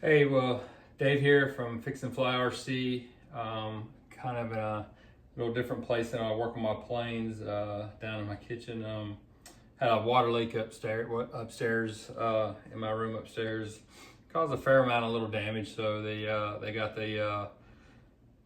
Hey, well, Dave here from Fix and Fly RC. Kind of in a little different place than I work on my planes, down in my kitchen. Had a water leak upstairs in my room upstairs. Caused a fair amount of little damage. So they got the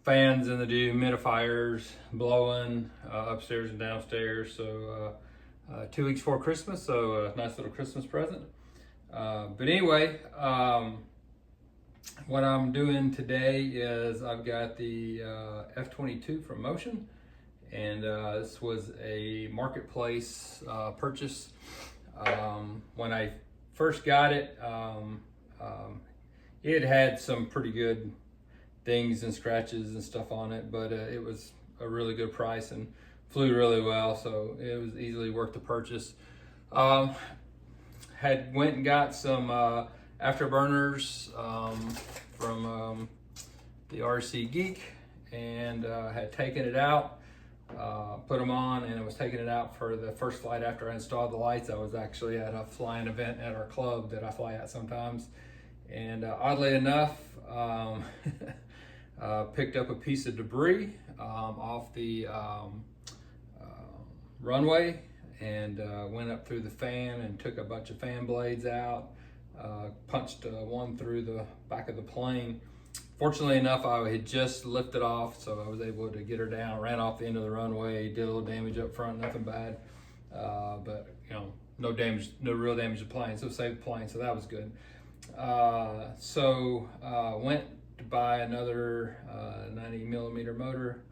fans and the dehumidifiers blowing upstairs and downstairs. So 2 weeks before Christmas, so a nice little Christmas present. But anyway, what I'm doing today is I've got the F-22 from Motion, and this was a marketplace purchase. When I first got it, it had some pretty good dings and scratches and stuff on it, but it was a really good price and flew really well, so it was easily worth the purchase. Had went and got some afterburners from the RC Geek, and had taken it out, put them on, and I was taking it out for the first flight after I installed the lights. I was actually at a flying event at our club that I fly at sometimes, and oddly enough, picked up a piece of debris off the runway, and went up through the fan and took a bunch of fan blades out, punched one through the back of the plane. Fortunately enough, I had just lifted off, so I was able to get her down, ran off the end of the runway, did a little damage up front, nothing bad, but you know, no damage, no real damage to the plane, so saved the plane, so that was good. Went to buy another 90 millimeter motor,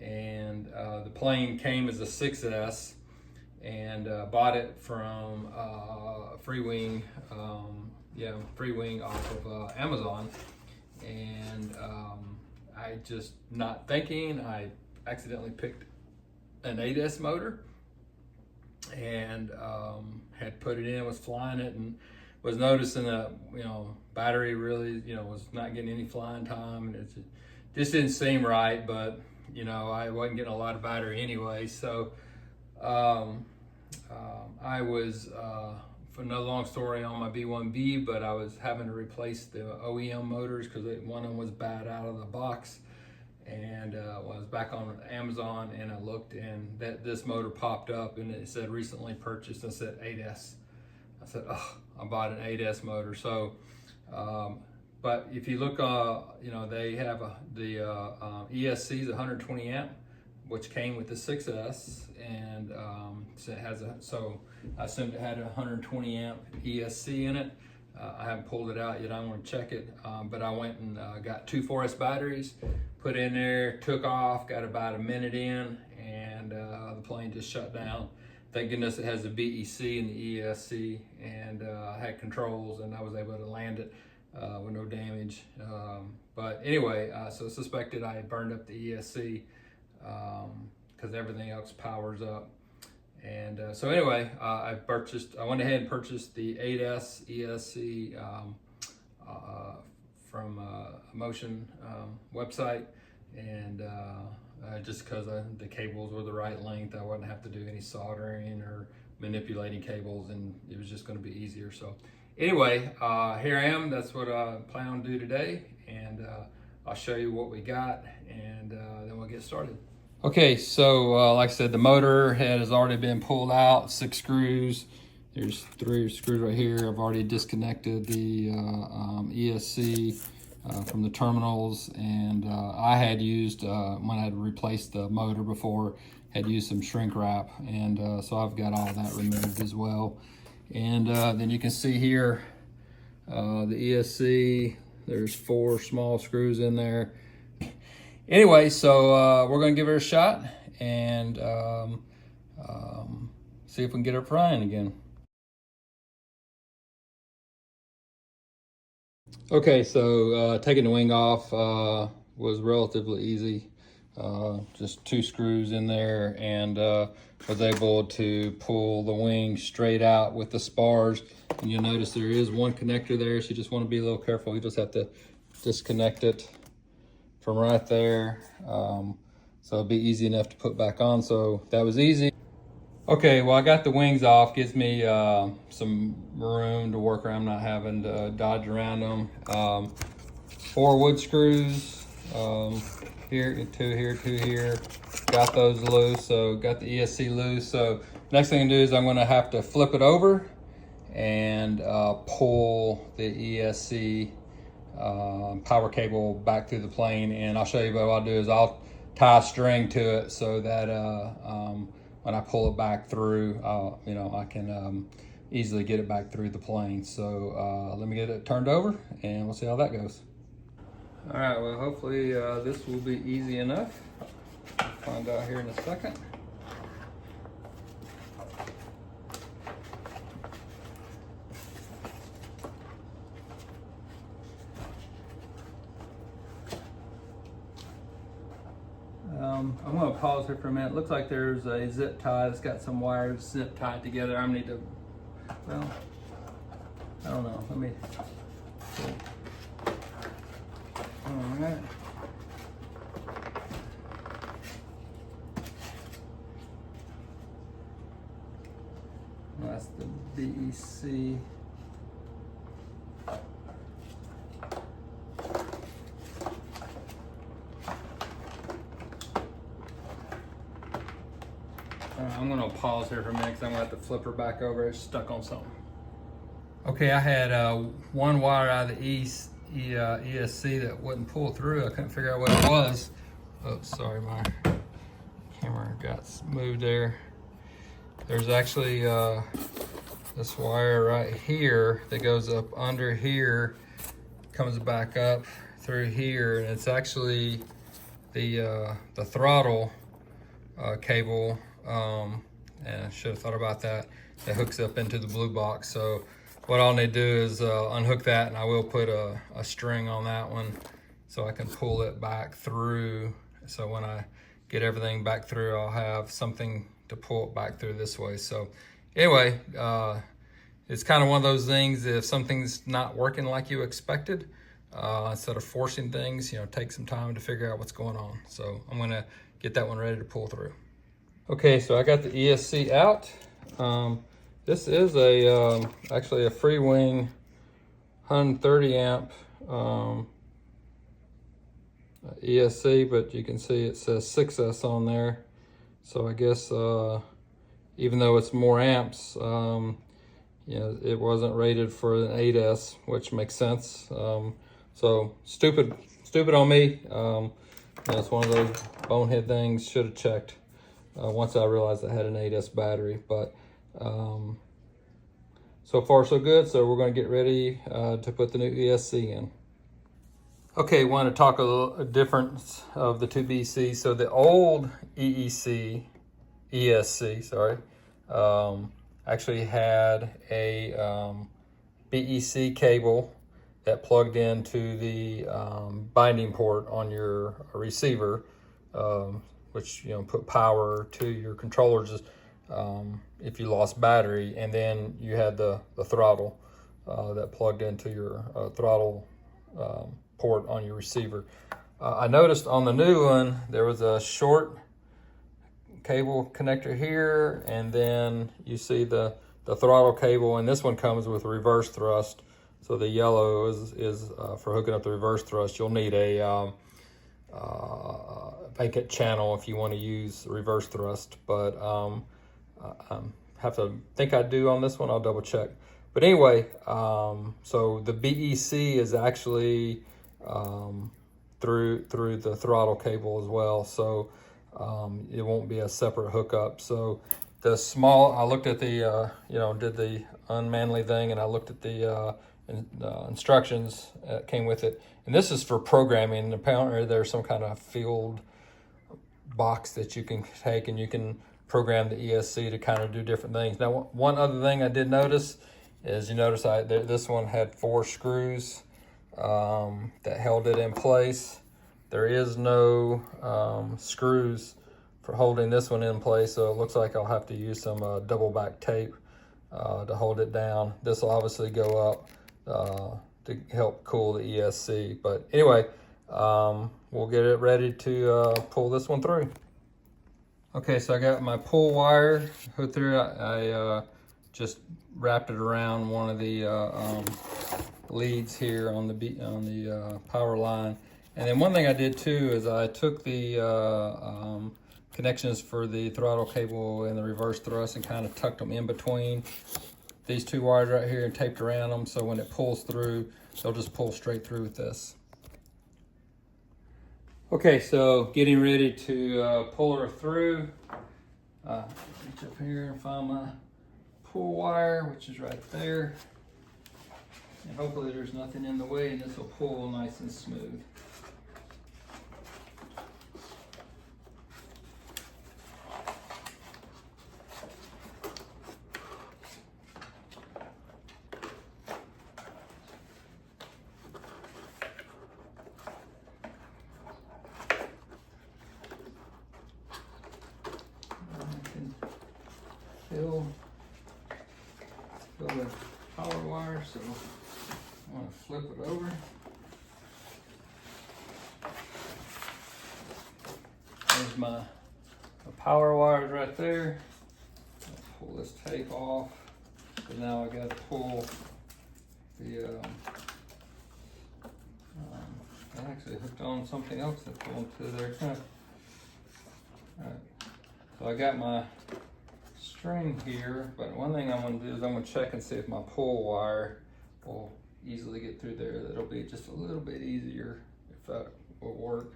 and the plane came as a 6S, and bought it from Freewing, Freewing off of Amazon. And I just, not thinking, I accidentally picked an 8S motor, and had put it in, was flying it, and was noticing that, you know, battery really, you know, was not getting any flying time, and it just didn't seem right. But you know, I wasn't getting a lot of battery anyway, so I was, for no long story on my B1B, but I was having to replace the OEM motors because one of them was bad out of the box. And I was back on Amazon, and I looked, and this motor popped up, and it said recently purchased, and it said 8S. I said, oh, I bought an 8S motor. So, but if you look, you know, they have the ESC is 120 amp, which came with the 6S, and so it has so I assumed it had a 120 amp ESC in it. I haven't pulled it out yet. I'm going to check it, but I went and got two 4S batteries, put in there, took off, got about a minute in, and the plane just shut down. Thank goodness it has the BEC and the ESC, and I had controls, and I was able to land it with no damage. But anyway, so suspected I had burned up the ESC, because everything else powers up. And so anyway, I went ahead and purchased the 8S ESC from a Motion website, and just because the cables were the right length, I wouldn't have to do any soldering or manipulating cables, and it was just going to be easier. So anyway, here I am. That's what I plan on to do today, and I'll show you what we got, and then we'll get started. Okay, so like I said, the motor head has already been pulled out, 6 screws. There's 3 screws right here. I've already disconnected the ESC from the terminals, and I had used, when I had replaced the motor before, had used some shrink wrap, and so I've got all that removed as well. And then you can see here, the ESC, there's 4 small screws in there. Anyway, so we're going to give it a shot, and see if we can get it flying again. Okay, so taking the wing off was relatively easy. Just 2 screws in there, and was able to pull the wing straight out with the spars. And you'll notice there is one connector there, so you just want to be a little careful. You just have to disconnect it from right there, so it'll be easy enough to put back on. So that was easy. Okay, well I got the wings off, gives me some room to work around, I'm not having to dodge around them. 4 wood screws, here, 2 here, 2 here. Got those loose, so got the ESC loose. So next thing to do is I'm gonna have to flip it over and pull the ESC power cable back through the plane. And I'll show you what I'll do is I'll tie a string to it so that when I pull it back through, you know, I can easily get it back through the plane. So let me get it turned over and we'll see how that goes. All right, well, hopefully this will be easy enough. I'll find out here in a second. I'm going to pause here for a minute. Looks like there's a zip tie that's got some wires zip tied together. I need to, well, I don't know. Let me see. All right. That's the BEC. I'm going to pause here for a minute because I'm going to have to flip her back over. It's stuck on something. Okay, I had one wire out of the ESC that wouldn't pull through. I couldn't figure out what it was. Oh, sorry, my camera got moved there. There's actually this wire right here that goes up under here, comes back up through here, and it's actually the throttle cable. And I should have thought about that. That hooks up into the blue box. So what I'll need to do is unhook that, and I will put a string on that one so I can pull it back through. So when I get everything back through, I'll have something to pull it back through this way. So anyway, it's kind of one of those things, if something's not working like you expected, instead of forcing things, you know, take some time to figure out what's going on. So I'm gonna get that one ready to pull through. Okay, so I got the ESC out. This is actually a Freewing 130 amp ESC, but you can see it says 6S on there. So I guess even though it's more amps, you know, it wasn't rated for an 8S, which makes sense. So stupid on me. That's one of those bonehead things. Should have checked once I realized I had an 8S battery. But so far so good. So we're going to get ready to put the new ESC in. Okay, want to talk a difference of the two BECs. So the old ESC, actually had a BEC cable that plugged into the binding port on your receiver, which, you know, put power to your controllers if you lost battery, and then you had the throttle that plugged into your throttle port on your receiver. I noticed on the new one there was a short cable connector here, and then you see the throttle cable, and this one comes with reverse thrust. So the yellow is for hooking up the reverse thrust. You'll need a vacant channel if you want to use reverse thrust, but have to think I do on this one. I'll double check. But anyway, so the BEC is actually through the throttle cable as well, so it won't be a separate hookup. So the small, I looked at the you know, did the unmanly thing, and I looked at the instructions that came with it, and this is for programming. Apparently there's some kind of field box that you can take, and you can program the ESC to kind of do different things. Now, one other thing I did notice is, you notice this one had 4 screws that held it in place. There is no screws for holding this one in place, so it looks like I'll have to use some double back tape to hold it down. This will obviously go up to help cool the ESC. But anyway, we'll get it ready to pull this one through. Okay, so I got my pull wire hooked through. I just wrapped it around one of the leads here on the power line. And then one thing I did too is I took the connections for the throttle cable and the reverse thrust and kind of tucked them in between these two wires right here and taped around them, so when it pulls through, they'll just pull straight through with this. Okay, so getting ready to pull her through. Reach up here and find my pull wire, which is right there. And hopefully there's nothing in the way and this will pull nice and smooth. Fill the power wire, so I want to flip it over. There's my power wires right there. I'll pull this tape off, but now I got to pull the. I actually hooked on something else that pulled to there. All right, so I got my string here, but one thing I'm going to do is I'm going to check and see if my pull wire will easily get through there. That'll be just a little bit easier if that will work.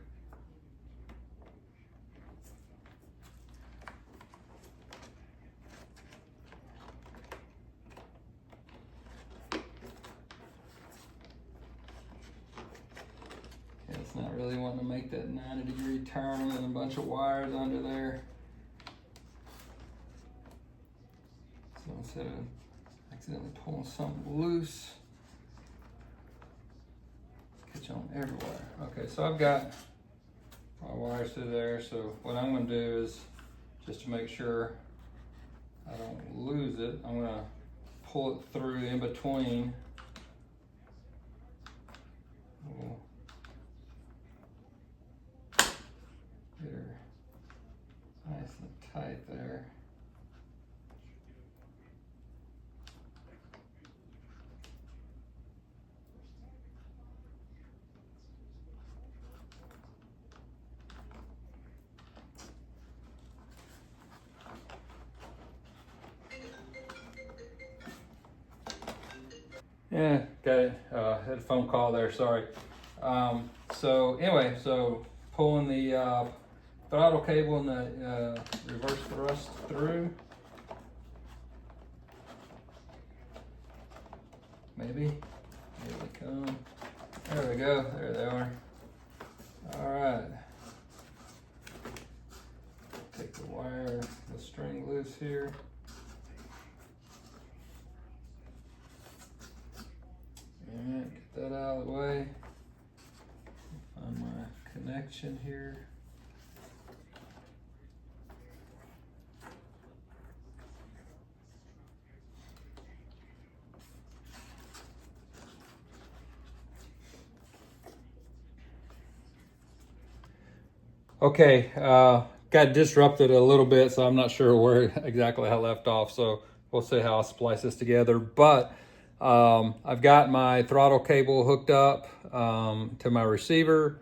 Yeah, it's not really wanting to make that 90-degree turn and a bunch of wires under there. So instead of accidentally pulling something loose, catch on everywhere. Okay, so I've got my wires through there. So what I'm going to do is, just to make sure I don't lose it, I'm going to pull it through in between. We'll get her nice and tight there. Yeah, got it. Had a phone call there, sorry. So anyway, so pulling the throttle cable and the reverse thrust through. Maybe. Here they come. There we go. There they are. All right. Take the wire, the string loose here. Alright, get that out of the way. Find my connection here. Okay, got disrupted a little bit, so I'm not sure where exactly I left off, so we'll see how I splice this together. But I've got my throttle cable hooked up to my receiver,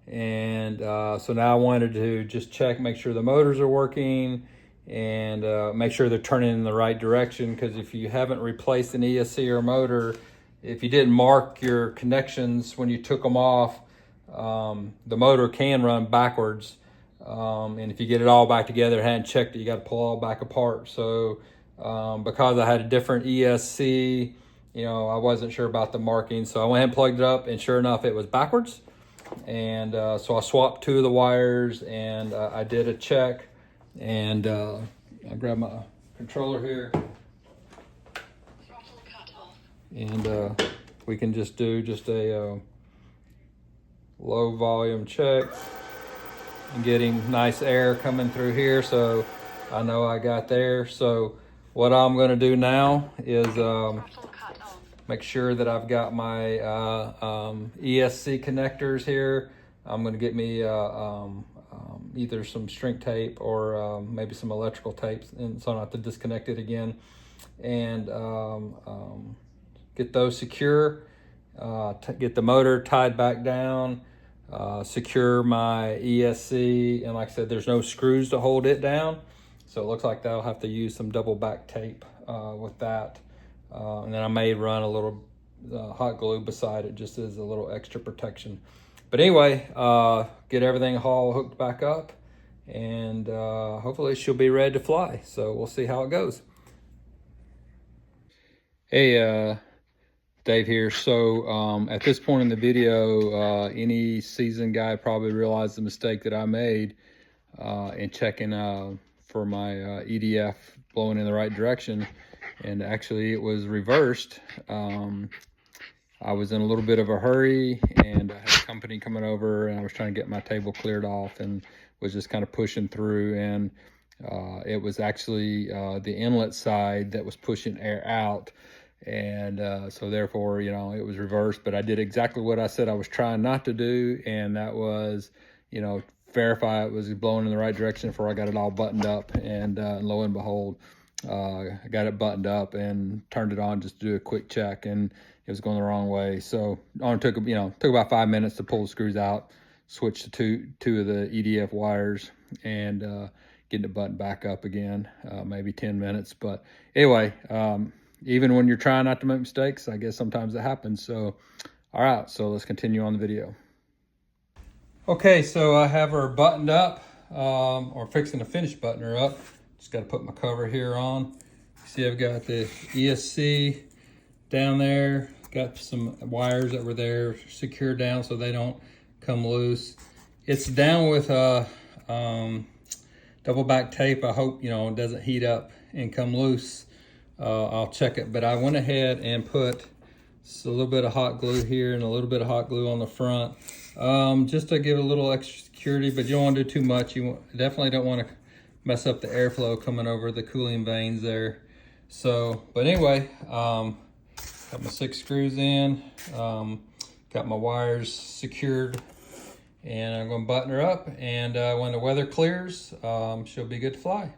and so now I wanted to just check, make sure the motors are working, and make sure they're turning in the right direction, because if you haven't replaced an ESC or motor, if you didn't mark your connections when you took them off, the motor can run backwards, and if you get it all back together, hadn't checked it, you got to pull all back apart. So because I had a different ESC, you know, I wasn't sure about the marking, so I went ahead and plugged it up, and sure enough, it was backwards. And so I swapped two of the wires, and I did a check, and I grabbed my controller here, and we can just do a low volume check and getting nice air coming through here, so I know I got there. So what I'm going to do now is make sure that I've got my ESC connectors here. I'm going to get me either some shrink tape or maybe some electrical tape, and so I don't have to disconnect it again. And get those secure, get the motor tied back down, secure my ESC, and like I said, there's no screws to hold it down, so it looks like I'll have to use some double back tape with that, and then I may run a little hot glue beside it just as a little extra protection. But anyway, get everything all hooked back up, and hopefully she'll be ready to fly. So we'll see how it goes. Hey, Dave here. So at this point in the video, any seasoned guy probably realized the mistake that I made in checking for my EDF blowing in the right direction, and actually it was reversed. I was in a little bit of a hurry, and I had a company coming over, and I was trying to get my table cleared off and was just kind of pushing through, and it was actually the inlet side that was pushing air out, and so therefore, you know, it was reversed. But I did exactly what I said I was trying not to do, and that was, you know, verify it was blowing in the right direction before I got it all buttoned up, and lo and behold, I got it buttoned up and turned it on just to do a quick check, and it was going the wrong way. So it only took, you know, took about 5 minutes to pull the screws out, switch to two of the EDF wires, and getting it buttoned back up again, maybe 10 minutes. But anyway, even when you're trying not to make mistakes, I guess sometimes it happens. So, all right, so let's continue on the video. Okay, so I have her buttoned up, or fixing to finish buttoning her up. Just got to put my cover here on. See, I've got the ESC down there. Got some wires that were there secured down so they don't come loose. It's down with double back tape. I hope, you know, it doesn't heat up and come loose. I'll check it, but I went ahead and put a little bit of hot glue here and a little bit of hot glue on the front, just to give a little extra security, but you don't want to do too much. You definitely don't want to mess up the airflow coming over the cooling vanes there. So, but anyway, got my 6 screws in, got my wires secured, and I'm going to button her up, and when the weather clears, she'll be good to fly.